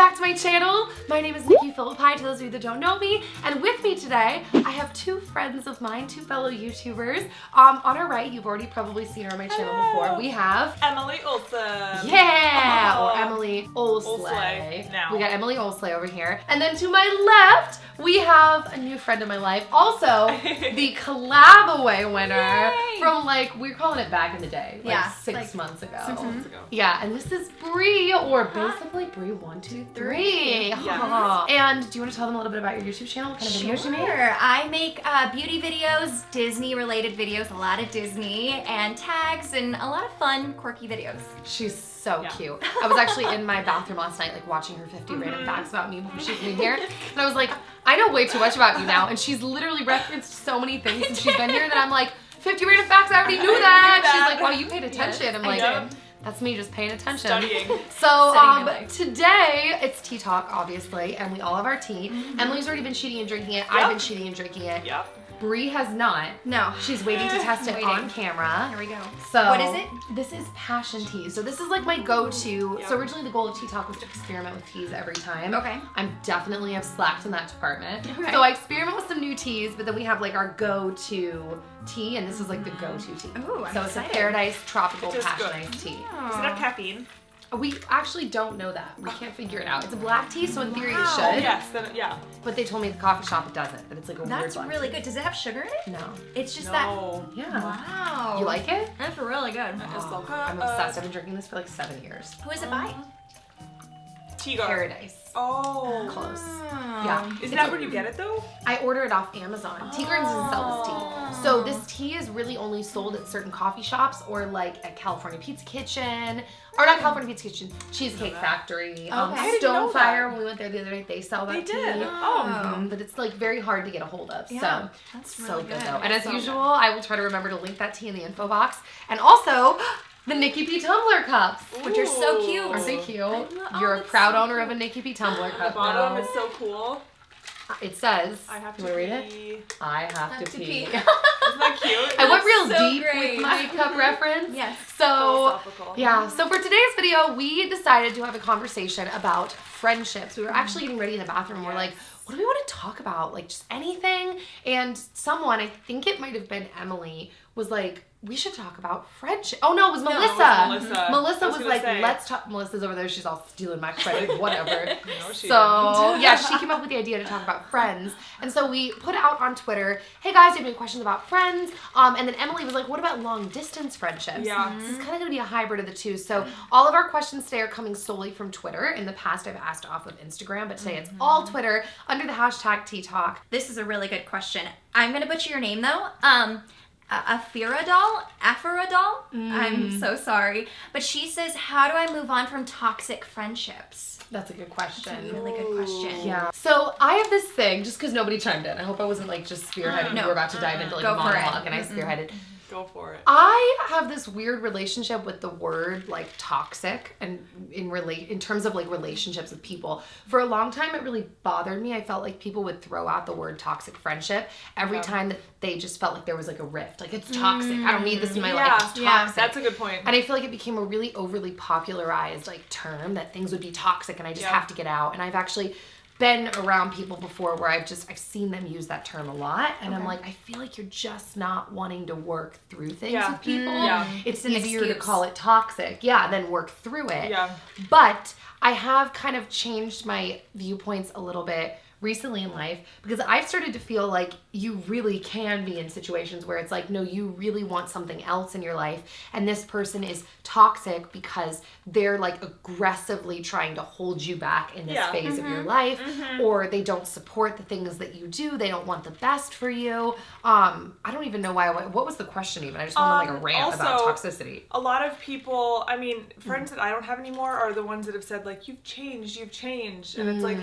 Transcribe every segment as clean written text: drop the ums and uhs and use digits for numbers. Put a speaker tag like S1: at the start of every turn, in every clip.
S1: back to my channel. My name is NikkiPhillippi, to those of you that don't know me. And with me today, I have two friends of mine, two fellow YouTubers. On our right, you've already probably seen her on my channel before. We have
S2: Emily Olson.
S1: Yeah,
S2: Oh.
S1: or Emily Olson.
S2: Now.
S1: We got Emily Olson over here. And then to my left, we have a new friend in my life. Also, the collab away winner.
S3: Yay.
S1: From like, we were calling it back in the day. Like
S3: Yeah,
S1: 6 months ago.
S2: 6 months ago.
S1: Yeah, and this is Bri, or basically Bri123.
S2: Yes.
S1: And do you want to tell them a little bit about your YouTube channel? What kind of videos you make?
S3: Sure. I make beauty videos, Disney-related videos, a lot of Disney, and tags, and a lot of fun, quirky videos.
S1: She's so cute. I was actually in my bathroom last night, like watching her 50 random facts about me before she came here, and I was like, I know way too much about you now, and she's literally referenced so many things since she's been here that I'm like, 50 random facts, I already knew that. She's like, wow, you paid attention. I'm like, that's me just paying attention.
S2: Studying.
S1: So today it's tea talk, obviously, and we all have our tea. Emily's already been cheating and drinking it. I've been cheating and drinking it.
S2: Yep.
S1: Bri has not.
S3: No.
S1: She's waiting to test it on camera.
S3: Here we go.
S1: So
S3: what is it?
S1: This is passion tea. So this is like my go-to. So originally the goal of Tea Talk was to experiment with teas every time.
S3: Okay.
S1: I'm definitely have slacked in that department.
S3: Okay.
S1: So I experiment with some new teas, but then we have like our go-to tea, and this is like the go-to tea.
S3: Ooh, I'm
S1: so
S3: excited.
S1: it's a Paradise Tropical
S2: It is
S1: Passion
S2: good.
S1: Iced Tea.
S2: Does it have caffeine?
S1: We actually don't know that. We can't figure it out. It's a black tea, so in theory it
S3: Wow.
S1: should.
S2: Yes, then yeah.
S1: But they told me at the coffee shop it doesn't. That it's like a weird
S3: That's
S1: black
S3: really
S1: tea.
S3: good. Does it have sugar in it?
S1: No.
S3: It's just
S2: No.
S1: Yeah.
S3: that. Wow.
S1: You like it?
S3: That's really good.
S1: Oh, I'm obsessed. I've been drinking this for like 7 years.
S3: Who is it by?
S2: Tea garden.
S1: Paradise.
S2: Oh.
S1: Close.
S3: Oh.
S1: Yeah.
S2: Isn't that where you get it though?
S1: I order it off Amazon. Tea Gardens doesn't sell this tea. So this tea is really only sold at certain coffee shops or like at California Pizza Kitchen. Or not California Pizza Kitchen, Cheesecake Factory.
S3: I didn't
S2: know
S1: Stonefire,
S2: that.
S1: when we went there the other night, they sell that
S2: They
S1: tea.
S2: did. Oh.
S1: But it's like very hard to get a hold of.
S3: Yeah,
S1: So
S3: that's
S1: so
S3: really
S1: good
S3: good.
S1: though. And as
S2: So
S1: usual, I will try to remember to link that tea in the info box. And also the NikkiPhillippi tumbler cups.
S3: Which are so cute.
S1: Aren't they cute?
S3: Oh,
S1: You're a
S3: that's
S1: proud
S3: so
S1: owner of a NikkiPhillippi tumbler
S2: The
S1: cup.
S2: bottom
S1: now.
S2: is so cool.
S1: It says,
S2: I have to
S1: you wanna read it?
S2: pee.
S1: I have to pee.
S2: Isn't that cute?
S1: I went real
S3: so
S1: deep
S3: great.
S1: with my cup reference.
S3: Yes.
S1: So,
S2: Philosophical.
S1: yeah. So for today's video, we decided to have a conversation about friendships. We were actually getting ready in the bathroom. And we're like, what do we want to talk about? Like just anything. And someone, I think it might have been Emily, was like, we should talk about friendship. Oh no, it was Melissa.
S2: it was Melissa. I
S1: Melissa
S2: was
S1: was
S2: gonna
S1: like,
S2: say.
S1: let's talk. Melissa's over there. She's all stealing my credit, whatever.
S2: No, she
S1: So yeah, she came up with the idea to talk about friends, and so we put out on Twitter, "Hey guys, do you have any questions about friends?" And then Emily was like, "What about long distance friendships?"
S2: Yeah.
S1: This is kind of gonna be a hybrid of the two. So all of our questions today are coming solely from Twitter. In the past, I've asked off of Instagram, but today it's all Twitter under the hashtag Tea Talk.
S3: This is a really good question. I'm gonna butcher your name though. Afiradol? I'm so sorry. But she says, how do I move on from toxic friendships?
S1: That's a good question.
S3: Really good question.
S1: Yeah. So I have this thing, just because nobody chimed in. I hope I wasn't like just spearheading.
S3: No.
S1: You were about to dive into like
S3: Go
S1: a
S3: for it.
S1: monologue, and I spearheaded.
S2: Go for it.
S1: I have this weird relationship with the word like toxic, and in terms of like relationships with people. For a long time, it really bothered me. I felt like people would throw out the word toxic friendship every time that they just felt like there was like a rift. Like, it's toxic. I don't need this in my life. It's toxic.
S2: Yeah, that's a good point.
S1: And I feel like it became a really overly popularized like term that things would be toxic and I just have to get out. And I've actually been around people before where I've seen them use that term a lot, and I'm like, I feel like you're just not wanting to work through things with people. It's
S3: an
S1: easier to
S3: excuse.
S1: call it toxic, than work through it.
S2: Yeah.
S1: But I have kind of changed my viewpoints a little bit recently in life, because I've started to feel like you really can be in situations where it's like, no, you really want something else in your life, and this person is toxic because they're like aggressively trying to hold you back in this phase of your life, or they don't support the things that you do. They don't want the best for you. I don't even know why. What was the question even? I just went on like a rant about toxicity.
S2: A lot of people, I mean, friends that I don't have anymore are the ones that have said like, you've changed, and it's like,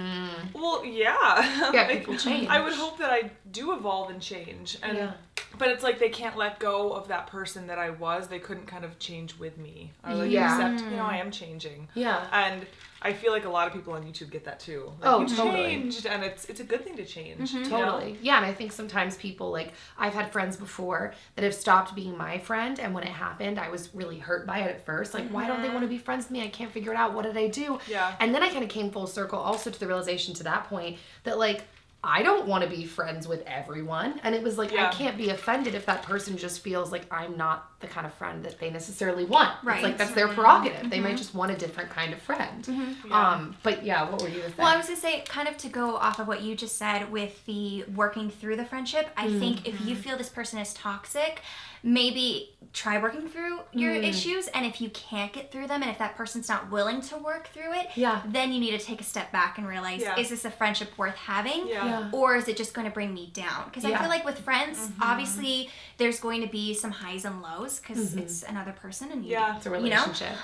S2: well, yeah.
S1: Yeah, people change.
S2: I would hope that I do evolve and change. And
S1: Yeah.
S2: but it's like they can't let go of that person that I was. They couldn't kind of change with me. Or like
S1: Yeah.
S2: accept, I am changing.
S1: Yeah.
S2: And I feel like a lot of people on YouTube get that too. Like,
S1: Oh,
S2: you
S1: totally.
S2: changed, and it's a good thing to change. you know?
S1: Totally. Yeah, and I think sometimes people, like, I've had friends before that have stopped being my friend, and when it happened, I was really hurt by it at first. Like, why don't they want to be friends with me? I can't figure it out. What did I do?
S2: Yeah.
S1: And then I kind of came full circle also to the realization to that point that, like, I don't want to be friends with everyone. And it was like,
S2: Yeah.
S1: I can't be offended if that person just feels like I'm not the kind of friend that they necessarily want.
S3: Right.
S1: It's like, that's their prerogative. They might just want a different kind of friend.
S2: Yeah.
S1: But yeah, what were you going to say?
S3: Well, I was going to say, kind of to go off of what you just said with the working through the friendship, I think if you feel this person is toxic, maybe try working through your issues. And if you can't get through them, and if that person's not willing to work through it,
S1: Yeah.
S3: then you need to take a step back and realize,
S2: Yeah.
S3: is this a friendship worth having?
S2: Yeah.
S3: Or is it just going to bring me down? Because I
S1: Yeah.
S3: feel like with friends, obviously, there's going to be some highs and lows because it's another person and you,
S2: Yeah.
S1: It's a
S3: you know?
S1: relationship.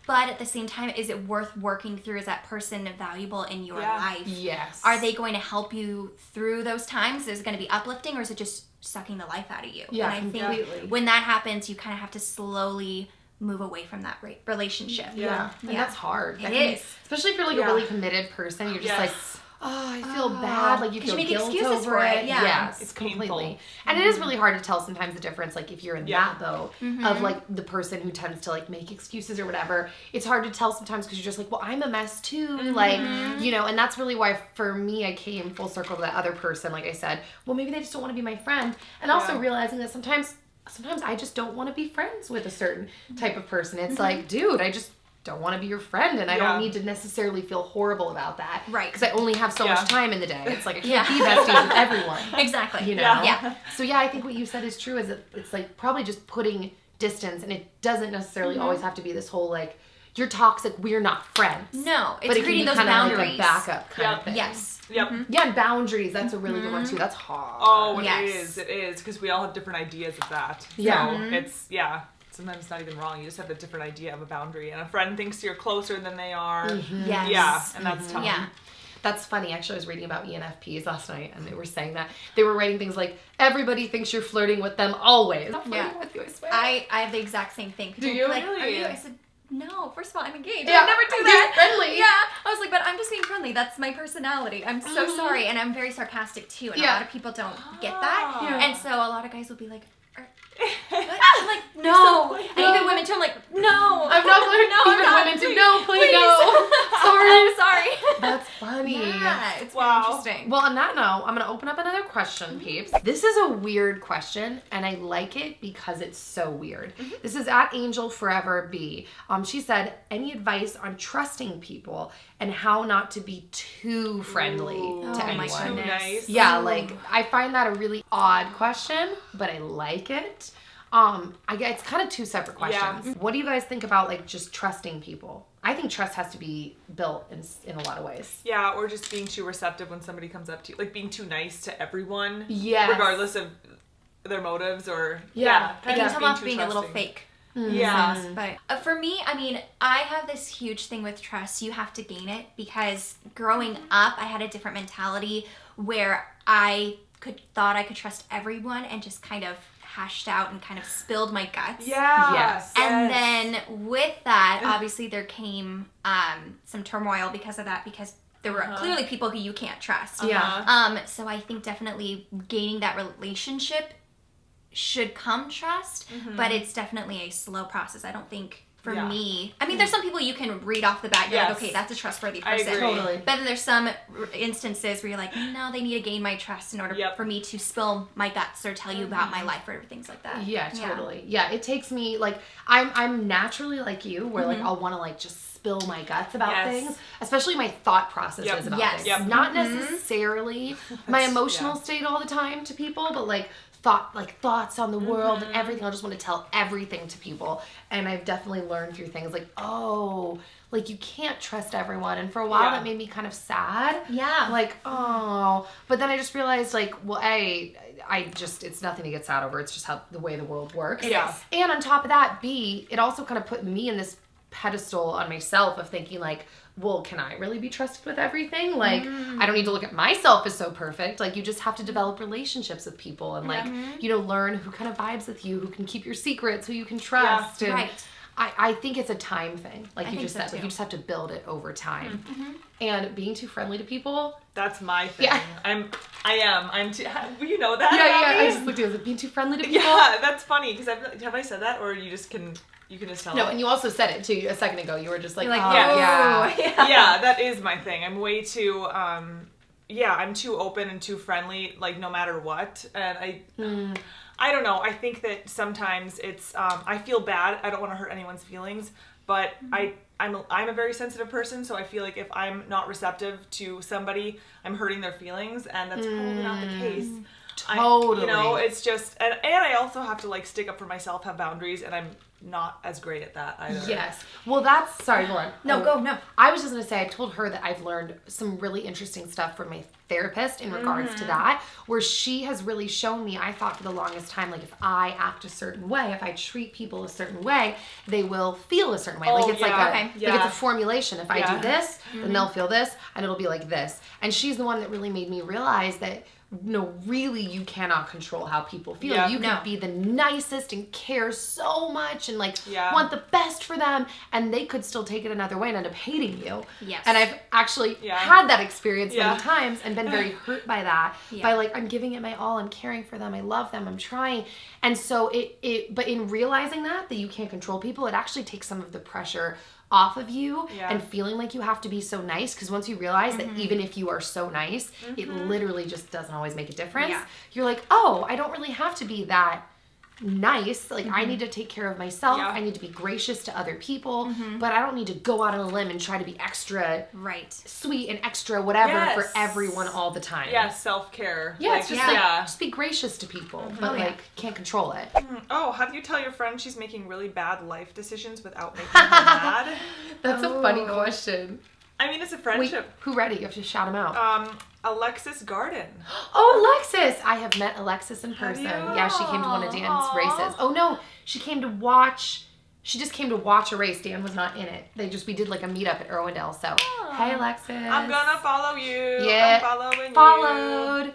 S3: But at the same time, is it worth working through? Is that person valuable in your
S2: Yeah.
S3: life?
S1: Yes.
S3: Are they going to help you through those times? Is it going to be uplifting, or is it just sucking the life out of you?
S1: Yeah,
S3: and I think
S1: completely.
S3: when that happens, you kind of have to slowly move away from that relationship.
S1: Yeah. And
S3: Yeah.
S1: that's hard.
S3: It
S1: That can be-
S3: is.
S1: especially if you're like
S2: Yeah.
S1: a really committed person. You're just
S2: Yes.
S1: like, oh, I feel bad. Like you
S3: 'Cause
S1: feel
S3: you make
S1: guilt
S3: excuses
S1: over
S3: for it,
S1: it.
S3: yeah.
S1: Yes,
S2: It's
S1: completely.
S2: painful.
S1: And it is really hard to tell sometimes the difference. Like if you're in
S2: Yeah.
S1: that boat of like the person who tends to like make excuses or whatever, it's hard to tell sometimes because you're just like, well, I'm a mess too. Like, and that's really why for me, I came full circle to that other person. Like I said, well, maybe they just don't want to be my friend. And also
S2: Yeah.
S1: realizing that sometimes I just don't want to be friends with a certain type of person. It's like, dude, I just don't want to be your friend, and I
S2: Yeah.
S1: don't need to necessarily feel horrible about that.
S3: Right.
S1: Because I only have so
S2: Yeah.
S1: much time in the day. It's like I can't
S3: Yeah.
S1: be besties with everyone.
S3: Exactly.
S1: You know?
S3: Yeah.
S1: So yeah, I think what you said is true. Is it's like probably just putting distance, and it doesn't necessarily always have to be this whole like you're toxic, we're not friends.
S3: No, it's
S1: but it can
S3: creating
S1: be
S3: those
S1: kind of like
S3: boundaries.
S1: a backup kind
S2: Yeah.
S1: of thing.
S3: Yes.
S2: Yep.
S1: Yeah, and boundaries. That's a really good one too. That's hard.
S2: Oh,
S3: Yes.
S2: it is, because we all have different ideas of that.
S1: Yeah.
S2: So it's, sometimes it's not even wrong. You just have a different idea of a boundary, and a friend thinks you're closer than they are.
S3: Yes.
S2: Yeah, and that's tough.
S3: Yeah.
S1: That's funny. Actually, I was reading about ENFPs last night, and they were saying that they were writing things like, "Everybody thinks you're flirting with them always." I'm flirting
S3: Yeah.
S1: with you, I swear.
S3: I have the exact same thing.
S2: Do you
S3: Like,
S2: really?
S3: Are you? I said, no, first of all, I'm engaged.
S1: Yeah,
S3: I never do
S1: be
S3: that.
S1: friendly.
S3: Yeah. I was like, but I'm just being friendly. That's my personality. I'm so sorry. And I'm very sarcastic too. And a
S1: Yeah.
S3: lot of people don't get that.
S2: Yeah.
S3: And so a lot of guys will be like, what? I'm like, no. And even women too, I'm like, no.
S1: I'm not flirting.
S3: No, I'm
S1: Even
S3: not.
S1: women too. No, please, no.
S3: Sorry. I'm sorry.
S1: That's funny.
S3: Yeah, it's
S2: Wow.
S3: very interesting.
S1: Well, on that note, I'm going to open up another question, peeps. This is a weird question, and I like it because it's so weird. This is at Angel Forever B. She said, any advice on trusting people and how not to be too friendly
S2: Ooh.
S1: to
S3: Oh, my
S1: anyone?
S2: Too
S3: goodness.
S2: nice.
S1: Yeah, like I find that a really odd question, but I like it. It's kind of two separate questions.
S2: Yeah.
S1: What do you guys think about like just trusting people? I think trust has to be built in a lot of ways.
S2: Yeah, or just being too receptive when somebody comes up to you. Like being too nice to everyone.
S1: Yes.
S2: Regardless of their motives or...
S1: Yeah.
S3: It
S2: kind
S3: can
S2: of
S3: come
S2: being
S3: off
S2: too
S3: being a little
S2: trusting.
S3: fake.
S2: Yeah.
S3: But for me, I mean, I have this huge thing with trust. You have to gain it because growing up, I had a different mentality where I thought I could trust everyone and just kind of hashed out and kind of spilled my guts.
S2: Yeah.
S1: Yes.
S3: And then with that, obviously there came some turmoil because of that, because there were clearly people who you can't trust.
S1: Yeah.
S3: So I think definitely gaining that relationship should come trust, but it's definitely a slow process. I don't think for
S2: Yeah.
S3: me, I mean, there's some people you can read off the bat, you're like,
S2: Yes.
S3: okay, that's a trustworthy
S2: I
S3: person.
S2: agree.
S1: Totally.
S3: But then there's some instances where you're like, no, they need to gain my trust in order
S2: Yep.
S3: for me to spill my guts or tell you about my life or things like that.
S1: Yeah, totally. Yeah, it takes me like I'm naturally like you, where like I'll want to like just spill my guts about
S2: Yes.
S1: things, especially my thought processes
S2: Yep.
S1: about
S3: Yes.
S1: things.
S2: Yep.
S1: Not necessarily my emotional state all the time to people, but like thoughts on the world and everything. I just want to tell everything to people, and I've definitely learned through things like, oh, like you can't trust everyone, and for a while
S2: Yeah.
S1: that made me kind of sad.
S3: Yeah.
S1: Like, oh, but then I just realized like, well, I just, it's nothing to get sad over. It's just how the way the world works.
S2: Yeah.
S1: And on top of that, B, it also kind of put me in this pedestal on myself of thinking like, well, can I really be trusted with everything? Like, I don't need to look at myself as so perfect. Like, you just have to develop relationships with people and like, you know, learn who kind of vibes with you, who can keep your secrets, who you can trust.
S3: Yeah,
S1: and
S3: right.
S1: I think it's a time thing. Like you
S3: think
S1: just
S3: so
S1: said, like
S3: too.
S1: you just have to build it over time. And being too friendly to people.
S2: That's my thing.
S1: Yeah.
S2: I'm too, you know that
S1: Yeah,
S2: about
S1: yeah.
S2: me?
S1: I just looked at it. Being too friendly to people.
S2: Yeah, that's funny, because have I said that, or you can just tell
S1: No,
S2: me?
S1: and you also said it too a second ago. You were just like,
S3: You're like,
S1: oh,
S3: yeah.
S1: yeah.
S2: Yeah, that is my thing. I'm way too, I'm too open and too friendly, like, no matter what. And I don't know. I think that sometimes it's, I feel bad. I don't want to hurt anyone's feelings, but I'm a very sensitive person, so I feel like if I'm not receptive to somebody, I'm hurting their feelings, and that's probably not the case.
S1: Totally.
S2: You know, it's just, and I also have to, like, stick up for myself, have boundaries, and I'm not as great at that either.
S1: Yes. Well, that's, sorry, Lauren.
S3: No, go, no.
S1: I was just going to say, I told her that I've learned some really interesting stuff from my therapist in regards to that, where she has really shown me, I thought for the longest time, like if I act a certain way, if I treat people a certain way, they will feel a certain way. Like it's like it's a formulation. If I do this, then they'll feel this, and it'll be like this. And she's the one that really made me realize that no, really, you cannot control how people feel.
S2: Yeah.
S1: You can be the nicest and care so much and like
S2: Yeah.
S1: want the best for them, and they could still take it another way and end up hating you.
S3: Yes.
S1: And I've actually
S2: Yeah.
S1: had that experience
S2: Yeah.
S1: many times and been very hurt by that.
S3: Yeah.
S1: By like, I'm giving it my all, I'm caring for them, I love them, I'm trying. And so but in realizing that you can't control people, it actually takes some of the pressure off of you and feeling like you have to be so nice, because once you realize that even if you are so nice, it literally just doesn't always make a difference.
S3: Yeah.
S1: You're like, oh, I don't really have to be that nice. Like I need to take care of myself.
S2: Yeah.
S1: I need to be gracious to other people, but I don't need to go out on a limb and try to be extra
S3: Right.
S1: sweet and extra whatever for
S2: Yes.
S1: everyone all the time.
S2: Yeah, self-care.
S1: Yeah, it's just like,
S2: yeah.
S1: just be gracious to people, but
S3: Oh, yeah.
S1: like can't control it.
S2: Oh, how do you tell your friend she's making really bad life decisions without making her mad?
S1: That's a funny question.
S2: I mean, it's a
S1: Wait,
S2: friendship.
S1: who read it? You have to shout them out.
S2: Alexis Garden.
S1: Oh, Alexis! I have met Alexis in person.
S2: you?
S1: Yeah, she came to one of Dan's
S2: Aw.
S1: races. Oh no, she came to watch. She just came to watch a race. Dan was not in it. We did like a meetup at Irwindale. So, hey Alexis.
S2: I'm gonna follow you.
S1: Yeah,
S2: I'm following
S1: followed.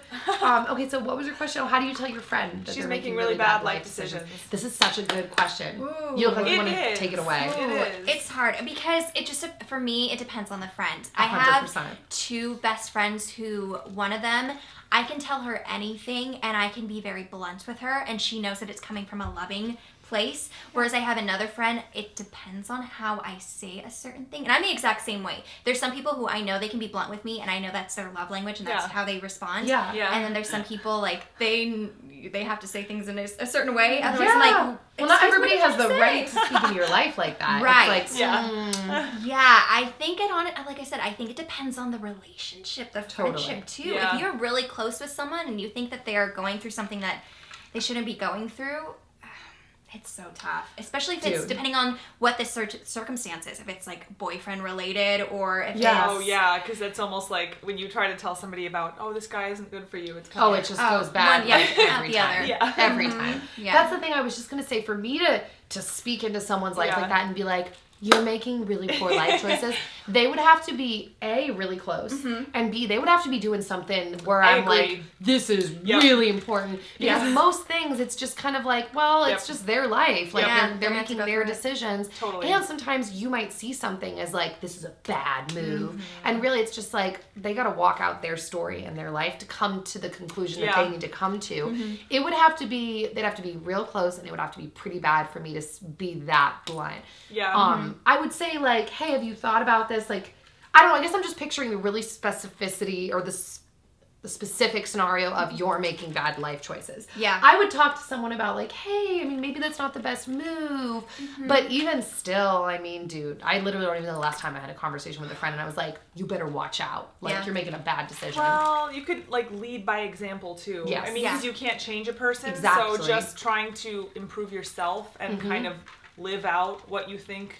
S1: Okay, so what was your question? How do you tell your friend that
S2: She's
S1: they're
S2: making really bad life decisions.
S1: This is such a good question.
S3: Ooh.
S1: You look like you
S2: It
S1: want to
S2: is.
S1: take it away.
S2: It is.
S3: It's hard because it just, for me, it depends on the friend. I have
S1: 100%.
S3: two best friends who, one of them, I can tell her anything and I can be very blunt with her and she knows that it's coming from a loving place. Whereas I have another friend, it depends on how I say a certain thing. And I'm the exact same way. There's some people who I know they can be blunt with me and I know that's their love language and that's how they respond.
S1: Yeah.
S2: Yeah.
S3: And then there's some people like they have to say things in a certain way. Otherwise, I'm like,
S1: well, not
S3: "Excuse, what
S1: everybody
S3: did
S1: has
S3: you
S1: the
S3: say?"
S1: right to speak in your life like that.
S3: Right.
S1: It's like,
S2: Yeah.
S3: Yeah, I think like I said, I think it depends on the relationship, the
S1: Totally.
S3: friendship too.
S2: Yeah.
S3: If you're really close with someone and you think that they are going through something that they shouldn't be going through, it's so tough. Especially if it's
S1: Dude.
S3: depending on what the circumstances. If it's like boyfriend related or if
S1: Yes.
S2: Oh yeah, because it's almost like when you try to tell somebody about, oh, this guy isn't good for you. It's kind
S1: oh,
S2: of
S1: it just goes bad
S3: one, yeah,
S1: like,
S3: not
S1: every
S3: the
S1: time.
S3: other.
S2: Yeah.
S1: Every time.
S3: Yeah.
S1: That's the thing I was just going to say. For me to speak into someone's life like that and be like, you're making really poor life choices, they would have to be A, really close, and B, they would have to be doing something where
S2: I
S1: I'm
S2: agree.
S1: like, this is really important. Because
S2: Yes.
S1: most things, it's just kind of like, well, it's just their life. Like,
S3: Yeah,
S1: they're
S3: they're
S1: making
S3: gonna
S1: their
S3: go through it.
S1: decisions.
S2: Totally.
S1: And sometimes you might see something as like, this is a bad move. And really, it's just like, they got to walk out their story and their life to come to the conclusion that they need to come to. It would have to be, they'd have to be real close, and it would have to be pretty bad for me to be that blunt.
S2: Yeah.
S1: I would say like, hey, have you thought about this? Like, I don't know, I guess I'm just picturing the really specificity or the specific scenario of you're making bad life choices.
S3: Yeah.
S1: I would talk to someone about like, hey, I mean, maybe that's not the best move. But even still, I mean, dude, I literally don't even know the last time I had a conversation with a friend and I was like, you better watch out. Like, you're making a bad decision.
S2: Well, you could like lead by example too.
S1: Yes.
S2: I mean,
S3: Yeah.
S2: because you can't change a person.
S1: Exactly.
S2: So just trying to improve yourself and kind of live out what you think,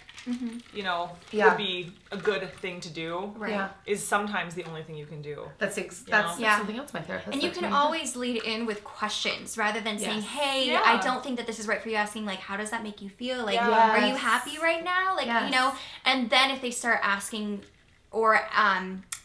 S2: you know,
S1: Yeah.
S2: would be a good thing to do.
S3: Right.
S1: Yeah.
S2: Is sometimes the only thing you can do.
S1: That's
S3: Yeah.
S1: something else my therapist
S3: And you
S1: said to
S3: can
S1: me.
S3: always lead in with questions rather than saying,
S1: Yes.
S3: hey,
S2: Yeah.
S3: I don't think that this is right for you. Asking, like, how does that make you feel? Like,
S2: Yeah.
S3: are you
S1: Yes.
S3: happy right now? Like,
S1: Yes.
S3: you know, and then if they start asking or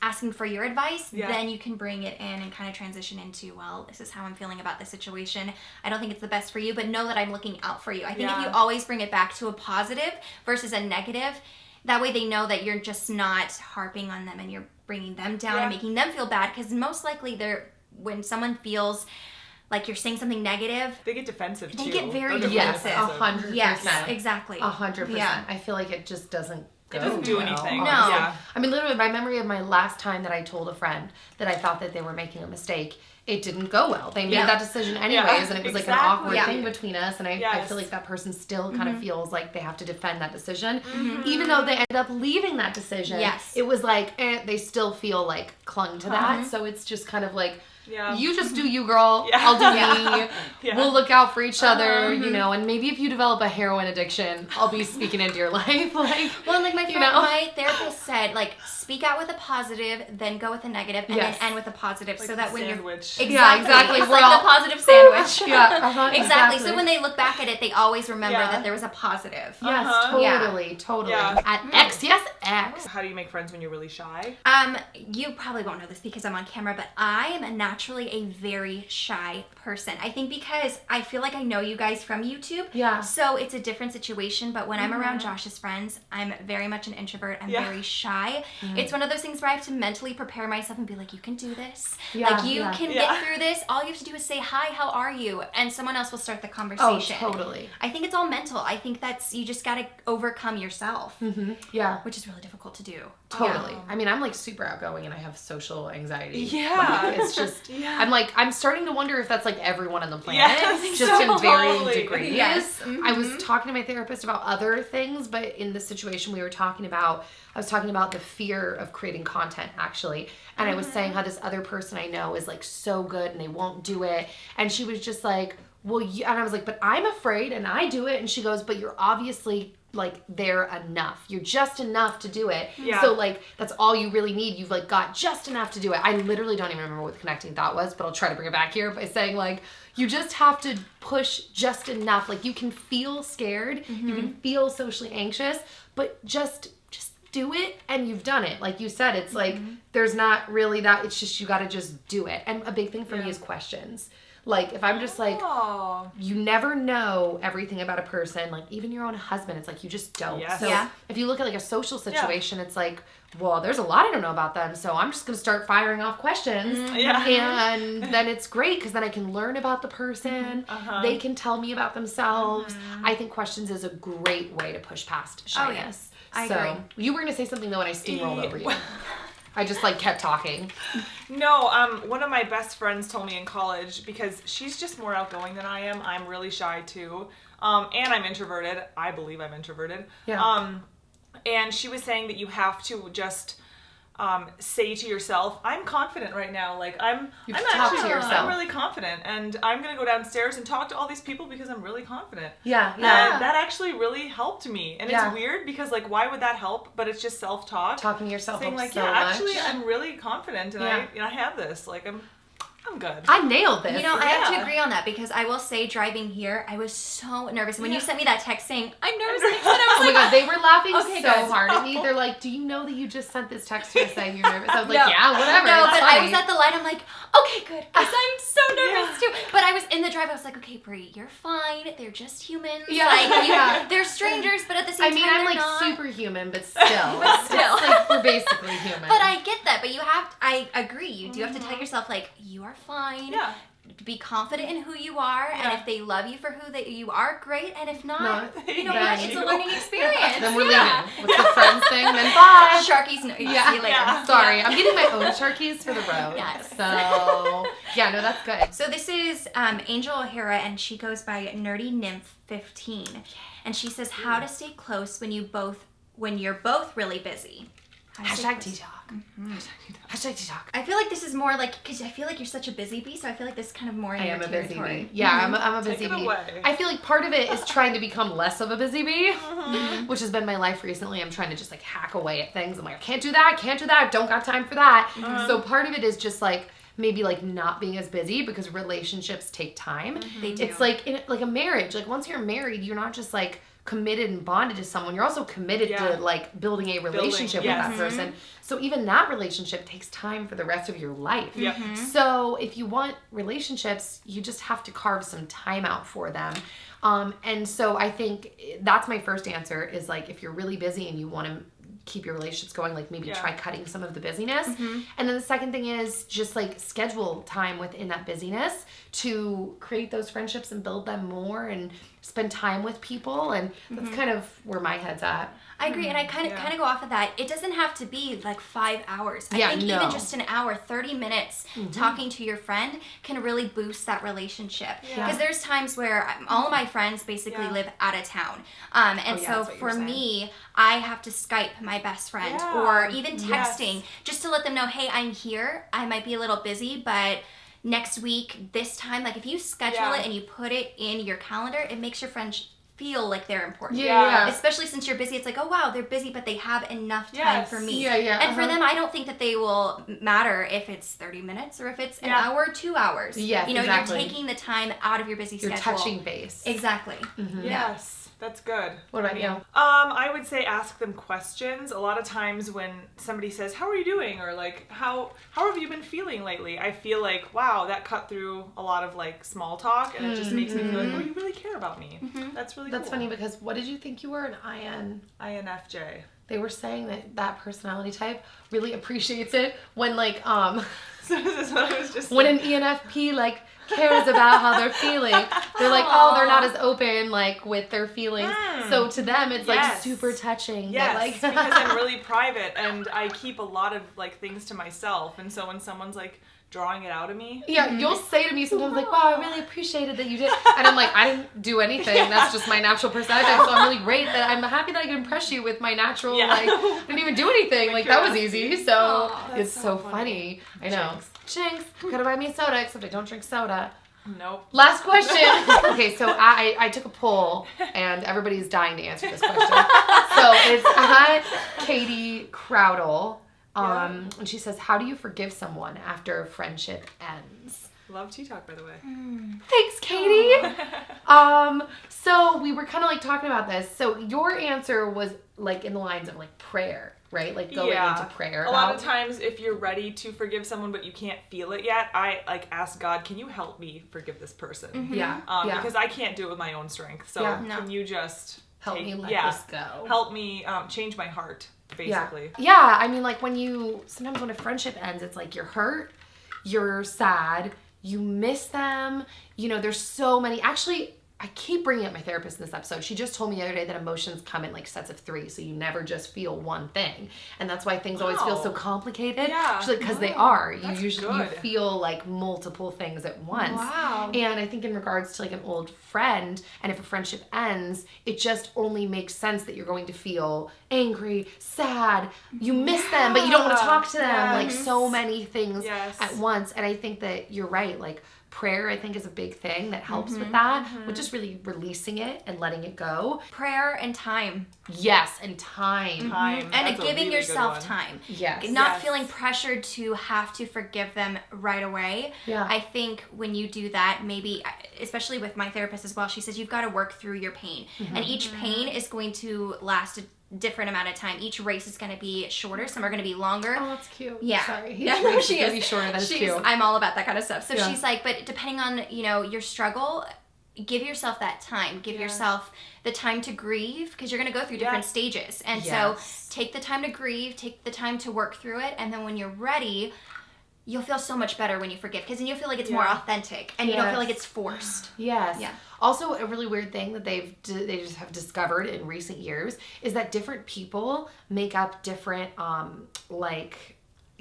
S3: asking for your advice,
S2: Yeah.
S3: then you can bring it in and kind of transition into, well, this is how I'm feeling about this situation. I don't think it's the best for you, but know that I'm looking out for you. I think if
S2: Yeah.
S3: you always bring it back to a positive versus a negative, that way they know that you're just not harping on them and you're bringing them down and making them feel bad, because most likely when someone feels like you're saying something negative,
S2: They get defensive too.
S3: they get very
S2: They're
S1: Yes,
S3: defensive.
S1: 100%.
S3: Yes, exactly.
S1: 100%.
S3: Yeah.
S1: I feel like it just doesn't go
S2: It doesn't do
S1: well,
S2: anything.
S3: No.
S1: honestly.
S2: Yeah.
S1: I mean, literally, my memory of my last time that I told a friend that I thought that they were making a mistake, it didn't go well. They made
S3: Yeah.
S1: that decision anyways,
S2: Yeah,
S1: and it was like
S2: exactly.
S1: an awkward
S3: Yeah.
S1: thing between us, and I
S2: Yes.
S1: feel like that person still kind of feels like they have to defend that decision. Even though they ended up leaving that decision,
S3: Yes.
S1: it was like, they still feel like clung to that, so it's just kind of like,
S2: Yeah.
S1: you just do you, girl.
S2: Yeah.
S1: I'll do
S3: Yeah.
S1: me.
S2: Yeah.
S1: We'll look out for each other, you know, and maybe if you develop a heroin addiction, I'll be speaking into your life. Like,
S3: Well, like
S1: you know?
S3: my therapist said, like, speak out with a positive, then go with a negative, and
S1: Yes.
S3: then end with a positive,
S2: Like
S3: so
S2: a
S3: that when
S2: sandwich.
S3: you're
S1: Yeah, exactly.
S3: It's
S1: We're
S3: like
S1: all-
S3: the positive sandwich.
S1: Yeah,
S3: exactly. So when they look back at it, they always remember
S2: Yeah.
S3: that there was a positive.
S1: Yes,
S2: Uh-huh.
S1: totally.
S2: Yeah.
S1: At X, yes, X.
S2: How do you make friends when you're really shy?
S3: You probably won't know this because I'm on camera, but I am naturally a very shy person. I think because I feel like I know you guys from YouTube.
S1: Yeah.
S3: So it's a different situation, but when I'm around Josh's friends, I'm very much an introvert. I'm
S2: Yeah.
S3: very shy. It's one of those things where I have to mentally prepare myself and be like, you can do this.
S1: Yeah,
S3: like, you
S1: yeah.
S3: can
S2: Yeah.
S3: get through this. All you have to do is say, hi, how are you? And someone else will start the
S1: Oh,
S3: conversation.
S1: totally.
S3: I think it's all mental. I think you just got to overcome yourself,
S1: Yeah,
S3: which is really difficult to do.
S1: totally. I mean, I'm like super outgoing and I have social anxiety.
S2: Yeah.
S1: Like, it's just,
S2: Yeah.
S1: I'm starting to wonder if that's like everyone on the planet.
S2: Yeah, I think
S1: just
S2: so.
S1: in varying
S2: Totally.
S1: degrees.
S3: Yes.
S1: I was talking to my therapist about other things, but in the situation I was talking about the fear of creating content actually. And I was saying how this other person I know is like so good and they won't do it. And she was just like, well, and I was like, but I'm afraid and I do it. And she goes, but you're obviously like there enough. You're just enough to do it.
S2: Yeah.
S1: So like that's all you really need. You've like got just enough to do it. I literally don't even remember what the connecting thought was, but I'll try to bring it back here by saying like you just have to push just enough. Like you can feel scared, you can feel socially anxious, but just do it and you've done it. Like you said, it's like there's not really that, it's just you got to just do it. And a big thing for me is questions. Like if I'm just like,
S2: Oh.
S1: you never know everything about a person, like even your own husband, it's like you just don't.
S2: Yes.
S1: So
S3: Yeah.
S1: if you look at like a social situation, it's like, well, there's a lot I don't know about them, so I'm just going to start firing off questions.
S2: Yeah.
S1: And then it's great because then I can learn about the person. They can tell me about themselves. I think questions is a great way to push past shyness.
S3: Oh, yes. I
S1: so
S3: agree.
S1: you were going to say something though, and I steamrolled over you. I just like kept talking.
S2: No, one of my best friends told me in college, because she's just more outgoing than I am. I'm really shy too. And I'm introverted. I believe I'm introverted.
S1: Yeah.
S2: And she was saying that you have to just say to yourself, I'm confident right now. Like I'm
S1: have to talk to
S2: actually,
S1: yourself.
S2: I'm really confident, and I'm gonna go downstairs and talk to all these people because I'm really confident.
S1: Yeah.
S2: And that actually really helped me. And
S1: Yeah.
S2: it's weird because like, why would that help? But it's just self-talk.
S1: Talking to yourself
S2: Saying
S1: helps
S2: like,
S1: so
S2: yeah,
S1: much.
S2: actually I'm really confident and
S1: Yeah.
S2: I have this. Like I'm good.
S1: I nailed this.
S3: You know, I have to
S2: Yeah.
S3: agree on that because I will say driving here, I was so nervous. And when you
S2: Yeah.
S3: sent me that text saying, I'm nervous, and I was
S1: Oh my
S3: like,
S1: god, they were laughing
S3: Okay,
S1: so
S3: good.
S1: hard at me. They're like, "Do you know that you just sent this text to us saying you're nervous?" I was like,
S3: No.
S1: "Yeah, whatever."
S3: No,
S1: it's
S3: but I
S1: funny."
S3: was at the light. I'm like, okay, good, because I'm so nervous too. But I was in the drive. I was like, okay, Bri, you're fine. They're just humans.
S1: Yeah.
S3: Like,
S1: Yeah.
S3: they're strangers, but at the same
S1: I mean,
S3: time,
S1: I'm
S3: they're
S1: like
S3: not.
S1: superhuman, but still,
S3: But still.
S1: it's like we're basically human.
S3: But I get that. But you have. I agree. You do have to tell yourself like, you are fine.
S2: Yeah.
S3: Be confident in who you are, and
S2: Yeah.
S3: if they love you for who you are, great. And if not,
S1: Not,
S3: you know
S1: then-
S3: what? It's a learning experience.
S1: then we're
S3: Yeah.
S1: leaving. What's the friends thing? Then bye.
S3: Sharkies, no,
S1: Yeah.
S3: see you later.
S2: Yeah.
S1: Sorry, I'm getting my own Sharkies for the road.
S3: Yes.
S1: So yeah, no, that's good.
S3: So this is Angel O'Hara, and she goes by Nerdy Nymph 15, and she says how to stay close when you're both really busy.
S1: Hashtag T-Talk. Hashtag T-Talk.
S3: I feel like this is more like, because I feel like you're such a busy bee, so I feel like this is kind of more in your territory.
S1: Bee. Yeah, I'm a busy
S2: Take it
S1: bee.
S2: away.
S1: I feel like part of it is trying to become less of a busy bee, which has been my life recently. I'm trying to just like hack away at things. I'm like, I can't do that, don't got time for that. So part of it is just like, maybe like not being as busy because relationships take time.
S3: They do.
S1: It's like like a marriage. Like once you're married, you're not just like committed and bonded to someone. You're also committed to like building a relationship with that person. So even that relationship takes time for the rest of your life. So if you want relationships, you just have to carve some time out for them. And so I think that's my first answer is like if you're really busy and you want to keep your relationships going, like maybe try cutting some of the busyness. And then the second thing is just like schedule time within that busyness to create those friendships and build them more and spend time with people. And that's kind of where my head's at.
S3: I agree, and I kind of go off of that. It doesn't have to be like 5 hours. I think even just an hour, 30 minutes talking to your friend can really boost that relationship. Because there's times where all of my friends basically live out of town. And so for me, I have to Skype my best friend or even texting just to let them know, hey, I'm here. I might be a little busy, but next week, this time, like if you schedule it and you put it in your calendar, it makes your friends feel like they're important. Especially since you're busy, it's like, oh wow, they're busy, but they have enough time for me. And for them, I don't think that they will matter if it's 30 minutes or if it's an hour or 2 hours. You're taking the time out of your busy schedule.
S1: You're touching base.
S3: Exactly.
S2: Yes. That's good.
S1: What about you?
S2: I would say ask them questions. A lot of times when somebody says, how are you doing? Or like, how have you been feeling lately? I feel like, wow, that cut through a lot of like small talk and it just makes me feel like, oh, you really care about me. That's really cool.
S1: That's funny because what did you think you were? An
S2: INFJ.
S1: They were saying that personality type really appreciates it when like,
S2: So this is what I was just
S1: when an ENFP like cares about how they're feeling. They're like, oh, they're not as open like with their feelings. So to them, it's like super touching.
S2: Yes,
S1: like,
S2: because I'm really private and I keep a lot of like things to myself. And so when someone's like drawing it out of me,
S1: you'll say to me sometimes like, wow, I really appreciated that you did. And I'm like, I didn't do anything. That's just my natural personality. So I'm really great that I'm happy that I can impress you with my natural like, I didn't even do anything. Like that was easy. So it's so funny. I know. Jinx. Gotta buy me a soda, except I don't drink soda.
S2: Nope.
S1: Last question. Okay, so I took a poll, and everybody's dying to answer this question. So it's Katie Crowdle, and she says, how do you forgive someone after a friendship ends?
S2: Love T-Talk, by the way.
S1: Thanks, Katie. So we were kind of like talking about this. So your answer was like in the lines of like prayer. Right? Like going into prayer.
S2: A lot of times if you're ready to forgive someone but you can't feel it yet, I like ask God, can you help me forgive this person? Because I can't do it with my own strength. So can you just
S1: help me let this go?
S2: Help me change my heart, basically.
S1: Yeah, I mean like sometimes when a friendship ends, it's like you're hurt, you're sad, you miss them, there's so many. Actually, I keep bringing up my therapist in this episode. She just told me the other day that emotions come in like sets of 3, so you never just feel one thing, and that's why things always feel so complicated. She's like, because they are. You feel like multiple things at once. Wow. And I think in regards to like an old friend, and if a friendship ends, it just only makes sense that you're going to feel angry, sad. You miss them, but you don't want to talk to them. Like so many things at once. And I think that you're right. Like prayer, I think, is a big thing that helps with that, with just really releasing it and letting it go.
S3: Prayer and time.
S1: Yes, and time.
S3: And giving yourself time.
S1: Yes.
S3: Not feeling pressured to have to forgive them right away. I think when you do that, maybe, especially with my therapist as well, she says you've got to work through your pain. And each pain is going to last a different amount of time. Each race is going to be shorter. Some are going to be longer.
S1: Oh, that's cute.
S3: Yeah.
S1: Sorry.
S3: She is.
S1: Be shorter. That's cute.
S3: I'm all about that kind of stuff. So she's like, but depending on, your struggle, give yourself that time. Give yourself the time to grieve, because you're going to go through different stages. And so take the time to grieve, take the time to work through it. And then when you're ready, you'll feel so much better when you forgive, because then you'll feel like it's more authentic and you don't feel like it's forced.
S1: Yes. Yeah. Also, a really weird thing that they just have discovered in recent years is that different people make up different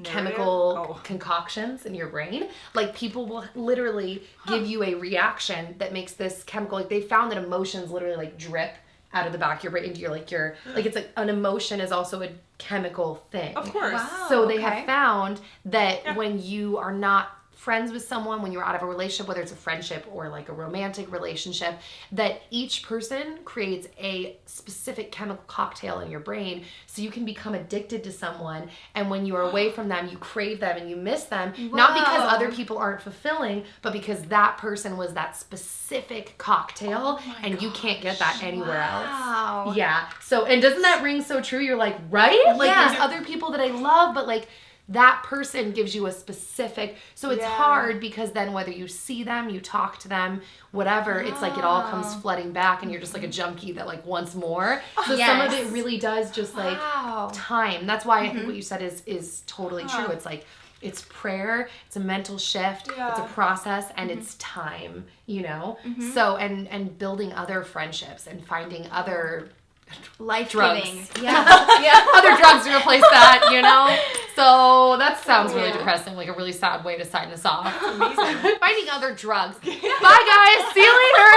S1: chemical concoctions in your brain. Like people will literally give you a reaction that makes this chemical. Like they found that emotions literally like drip out of the back of your brain into like it's like an emotion is also a chemical thing.
S2: Of course.
S3: Wow.
S1: So they have found that when you are not friends with someone, when you're out of a relationship, whether it's a friendship or like a romantic relationship, that each person creates a specific chemical cocktail in your brain, so you can become addicted to someone, and when you are away from them, you crave them and you miss them, not because
S3: Whoa.
S1: other people aren't fulfilling, but because that person was that specific cocktail, and you can't get that anywhere else.
S3: Wow.
S1: Yeah. So, and doesn't that ring so true? You're like, right? Like,
S3: Yeah.
S1: there's other people that I love, but like, that person gives you a specific, so it's hard because then whether you see them, you talk to them, whatever, it's like it all comes flooding back and you're just like a junkie that like wants more. So some of it really does just like time. That's why I think what you said is totally true. It's like, it's prayer, it's a mental shift, it's a process, and it's time, you know? So, and building other friendships and finding other
S3: Life-giving.
S1: drugs.
S3: Yeah.
S1: Other drugs to replace that, you know? So that sounds really depressing, like a really sad way to sign us off.
S2: Amazing.
S1: Finding other drugs. Bye guys, see you later.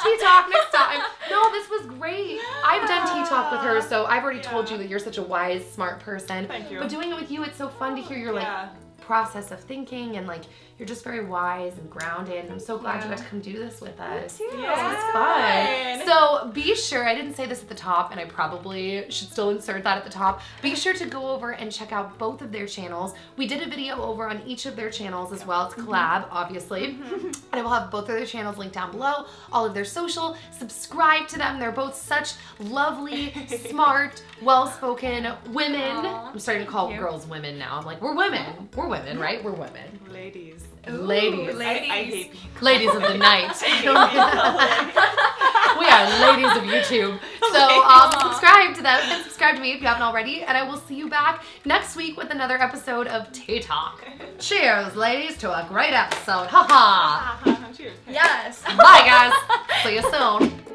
S1: Tea talk next time. No, this was great. I've done tea talk with her, so I've already told you that you're such a wise, smart person.
S2: Thank you.
S1: But doing it with you, it's so fun to hear your like process of thinking, and like you're just very wise and grounded, and I'm so glad you got to come do this with us.
S3: Me too.
S1: This was fun. So be sure, I didn't say this at the top, and I probably should still insert that at the top. Be sure to go over and check out both of their channels. We did a video over on each of their channels as well. It's a collab, obviously. And I will have both of their channels linked down below, all of their social. Subscribe to them. They're both such lovely, smart, well-spoken women.
S3: Aww,
S1: I'm starting to call girls women now. I'm like, we're women. We're women, right? We're women.
S2: Ladies.
S1: Ladies.
S2: I hate people.
S1: Ladies of the night. We are ladies of YouTube. So subscribe to them and subscribe to me if you haven't already. And I will see you back next week with another episode of Tea Talk. Cheers, ladies, to a great episode. Ha ha.
S2: Cheers.
S3: Yes.
S1: Bye, guys. See you soon.